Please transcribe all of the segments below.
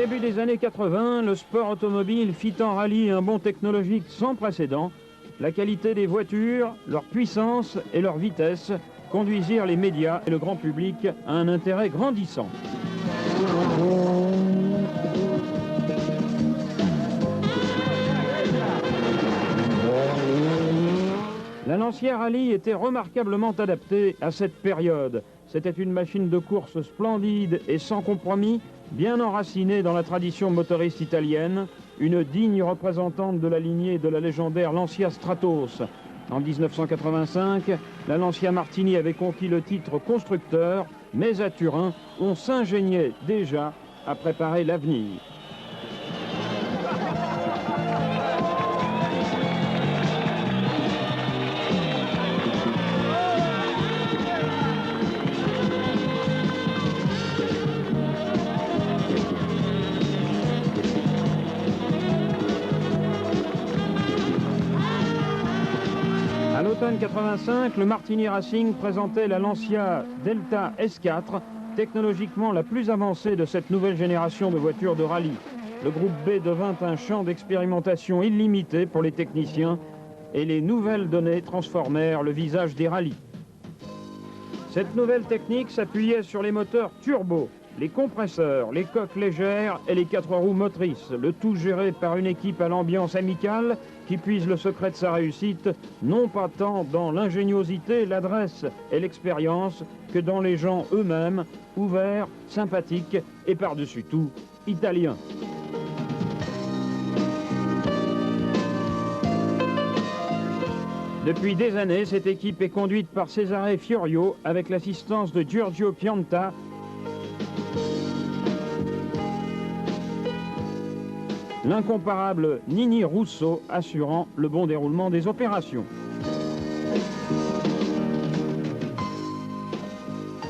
début des années 80, le sport automobile fit en rallye un bond technologique sans précédent. La qualité des voitures, leur puissance et leur vitesse conduisirent les médias et le grand public à un intérêt grandissant. La Lancia Rally était remarquablement adaptée à cette période. C'était une machine de course splendide et sans compromis, bien enracinée dans la tradition motoriste italienne, une digne représentante de la lignée de la légendaire Lancia Stratos. En 1985, la Lancia Martini avait conquis le titre constructeur, mais à Turin, on s'ingéniait déjà à préparer l'avenir. À l'automne 85, le Martini Racing présentait la Lancia Delta S4, technologiquement la plus avancée de cette nouvelle génération de voitures de rallye. Le groupe B devint un champ d'expérimentation illimité pour les techniciens et les nouvelles données transformèrent le visage des rallyes. Cette nouvelle technique s'appuyait sur les moteurs turbo, les compresseurs, les coques légères et les 4 roues motrices, le tout géré par une équipe à l'ambiance amicale qui puise le secret de sa réussite, non pas tant dans l'ingéniosité, l'adresse et l'expérience, que dans les gens eux-mêmes, ouverts, sympathiques et par-dessus tout, italiens. Depuis des années, cette équipe est conduite par Cesare Fiorio avec l'assistance de Giorgio Pianta, l'incomparable Nini Russo assurant le bon déroulement des opérations.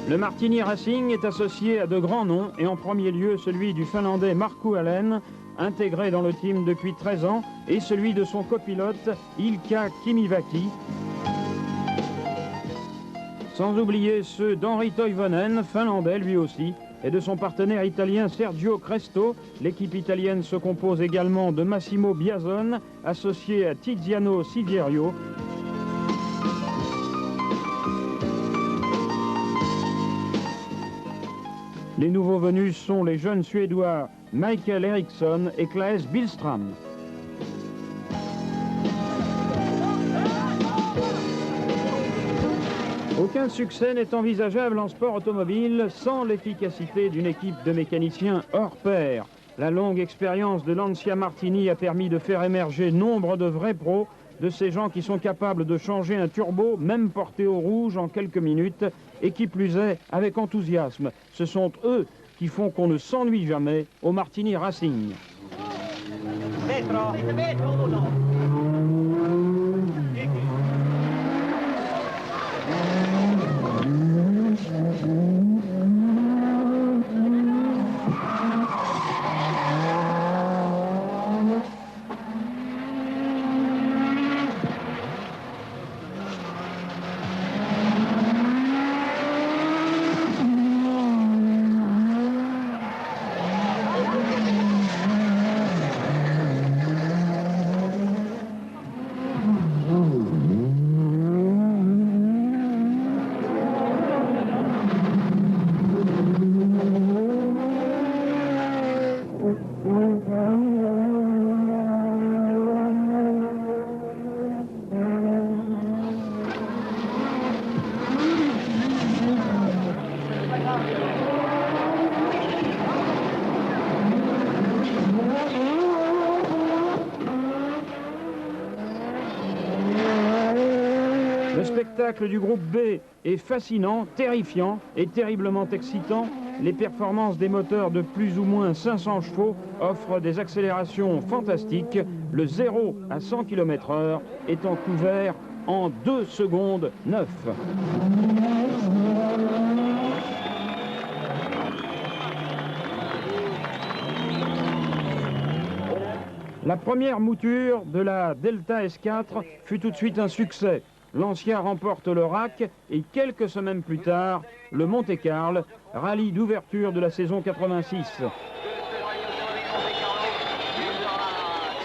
Le Martini Racing est associé à de grands noms et en premier lieu celui du Finlandais Markku Alén, intégré dans le team depuis 13 ans, et celui de son copilote Ilkka Kimiväki. Sans oublier ceux d'Henri Toivonen, finlandais lui aussi, et de son partenaire italien Sergio Cresto. L'équipe italienne se compose également de Massimo Biazon, associé à Tiziano Siverio. Les nouveaux venus sont les jeunes Suédois Michael Eriksson et Claes Billström. Aucun succès n'est envisageable en sport automobile sans l'efficacité d'une équipe de mécaniciens hors pair. La longue expérience de Lancia Martini a permis de faire émerger nombre de vrais pros, de ces gens qui sont capables de changer un turbo, même porté au rouge, en quelques minutes, et qui plus est, avec enthousiasme. Ce sont eux qui font qu'on ne s'ennuie jamais au Martini Racing. Le spectacle du groupe B est fascinant, terrifiant et terriblement excitant. Les performances des moteurs de plus ou moins 500 chevaux offrent des accélérations fantastiques, le 0 à 100 km/h étant couvert en 2 secondes 9. La première mouture de la Delta S4 fut tout de suite un succès. Lancia remporte le RAC et quelques semaines plus tard, le Monte-Carlo, rallye d'ouverture de la saison 86.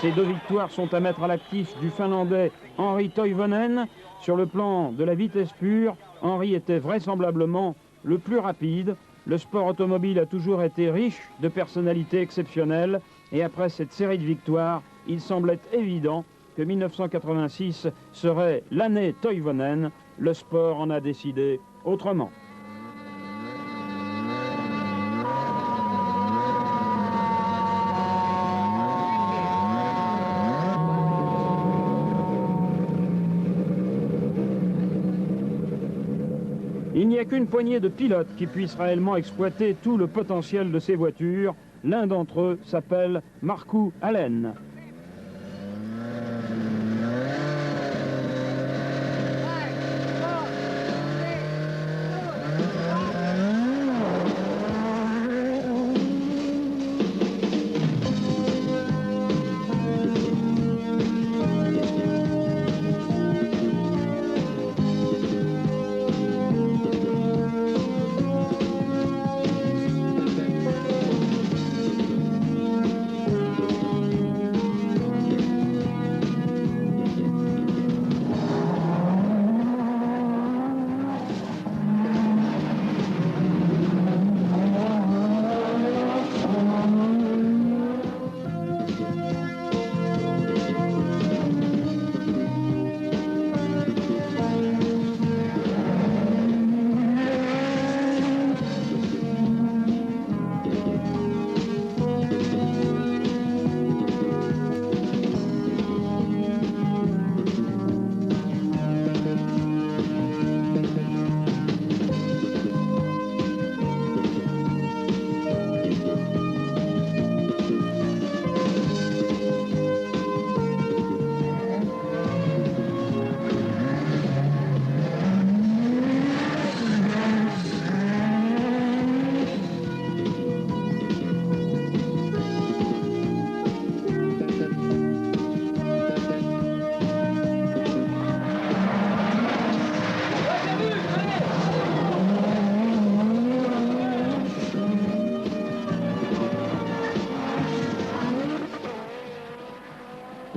Ces 2 victoires sont à mettre à l'actif du Finlandais Henri Toivonen. Sur le plan de la vitesse pure, Henri était vraisemblablement le plus rapide. Le sport automobile a toujours été riche de personnalités exceptionnelles. Et après cette série de victoires, il semblait évident que 1986 serait l'année Toivonen. Le sport en a décidé autrement. Il n'y a qu'une poignée de pilotes qui puissent réellement exploiter tout le potentiel de ces voitures. L'un d'entre eux s'appelle Markku Alén.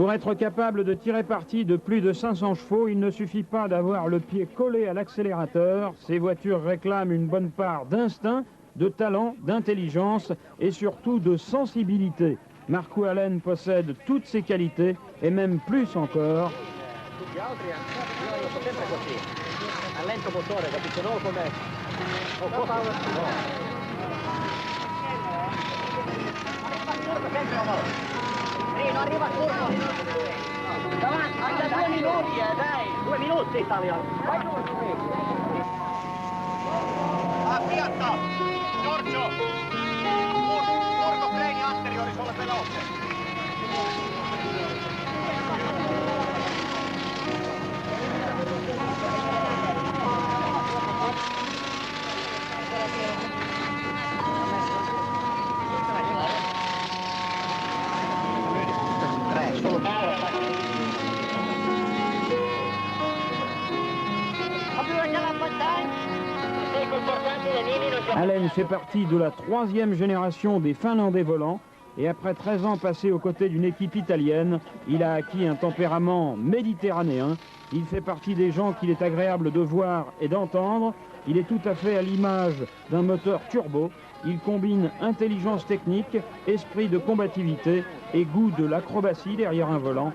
Pour être capable de tirer parti de plus de 500 chevaux, il ne suffit pas d'avoir le pied collé à l'accélérateur. Ces voitures réclament une bonne part d'instinct, de talent, d'intelligence et surtout de sensibilité. Markku Alén possède toutes ces qualités et même plus encore. Non arriva turno. Davanti, hai 2 minuti, dai. 2 minuti Italia. Vai tu. Appiatta. Giorgio. Urco freni anteriori sulla veloce. Alén fait partie de la 3e génération des Finlandais volants et après 13 ans passés aux côtés d'une équipe italienne, il a acquis un tempérament méditerranéen. Il fait partie des gens qu'il est agréable de voir et d'entendre. Il est tout à fait à l'image d'un moteur turbo. Il combine intelligence technique, esprit de combativité et goût de l'acrobatie derrière un volant.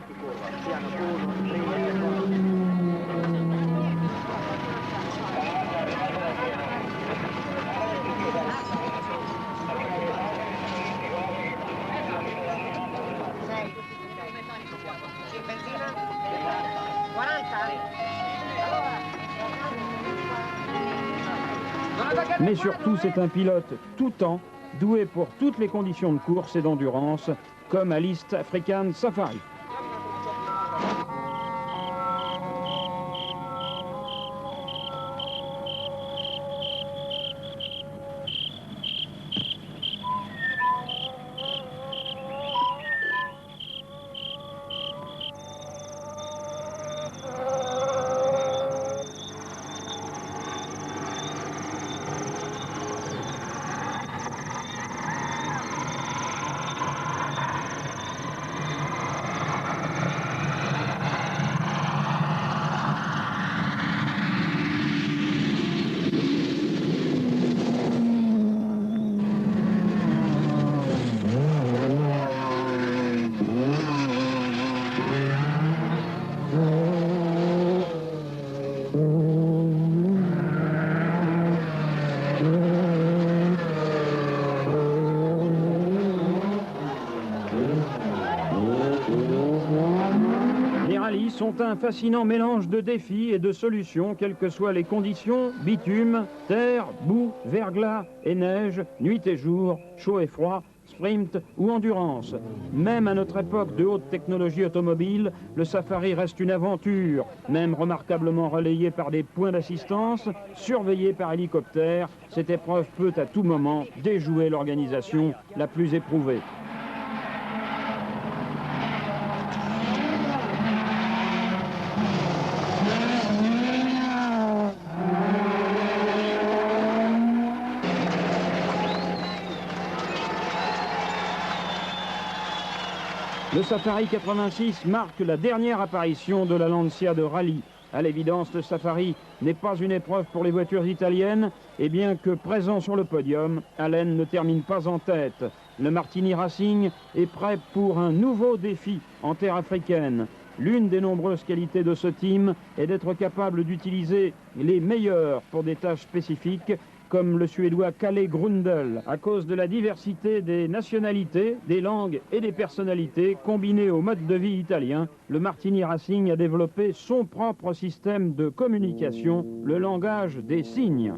Mais surtout, c'est un pilote tout temps, doué pour toutes les conditions de course et d'endurance, comme à l'East African Safari. sont un fascinant mélange de défis et de solutions, quelles que soient les conditions, bitume, terre, boue, verglas et neige, nuit et jour, chaud et froid, sprint ou endurance. Même à notre époque de haute technologie automobile, le safari reste une aventure, même remarquablement relayée par des points d'assistance, surveillée par hélicoptère. Cette épreuve peut à tout moment déjouer l'organisation la plus éprouvée. Le Safari 86 marque la dernière apparition de la Lancia de rallye. À l'évidence, le Safari n'est pas une épreuve pour les voitures italiennes, et bien que présent sur le podium, Allen ne termine pas en tête. Le Martini Racing est prêt pour un nouveau défi en terre africaine. L'une des nombreuses qualités de ce team est d'être capable d'utiliser les meilleurs pour des tâches spécifiques, comme le Suédois Kalle Grundel. À cause de la diversité des nationalités, des langues et des personnalités combinées au mode de vie italien, le Martini Racing a développé son propre système de communication, le langage des signes.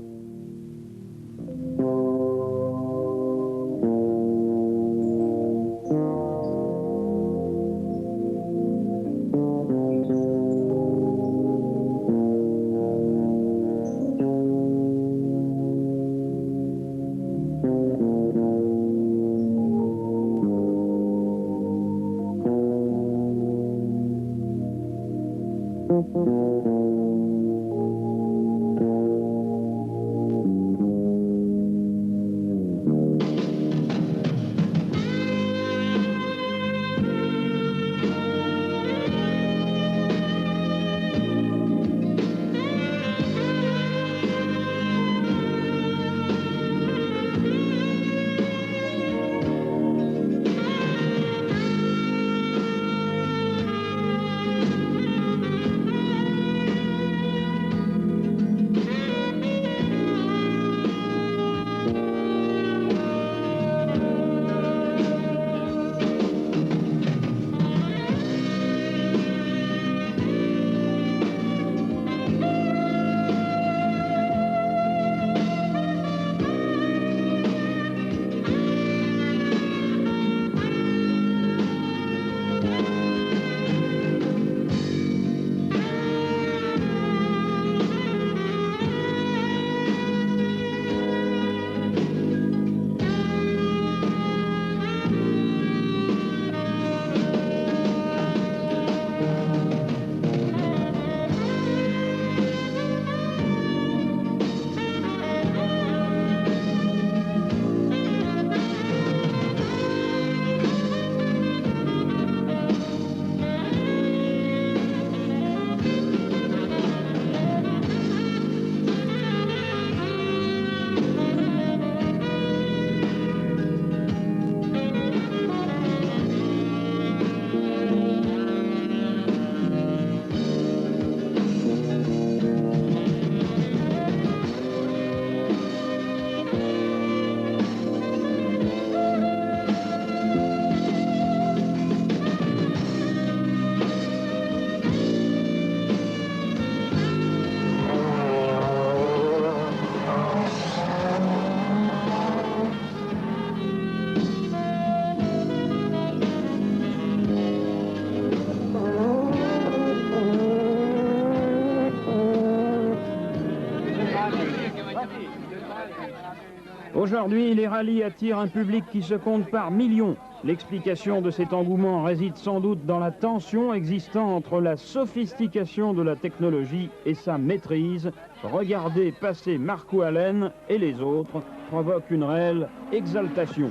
Aujourd'hui, les rallyes attirent un public qui se compte par millions. L'explication de cet engouement réside sans doute dans la tension existant entre la sophistication de la technologie et sa maîtrise. Regarder passer Marco Allen et les autres provoque une réelle exaltation.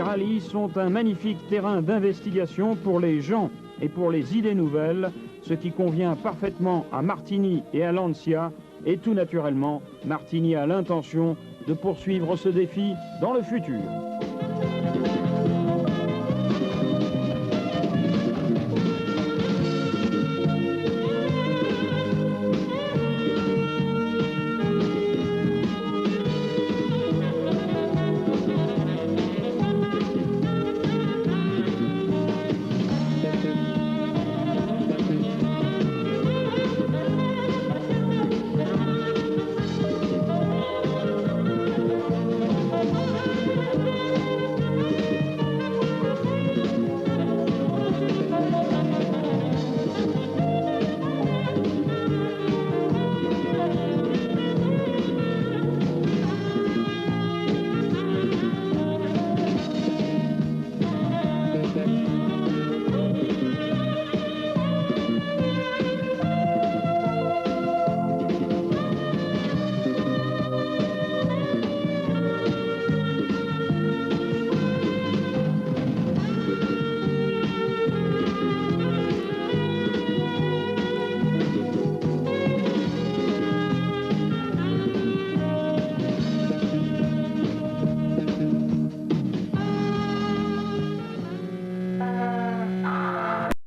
rallyes sont un magnifique terrain d'investigation pour les gens et pour les idées nouvelles, ce qui convient parfaitement à Martini et à Lancia, et tout naturellement, Martini a l'intention de poursuivre ce défi dans le futur.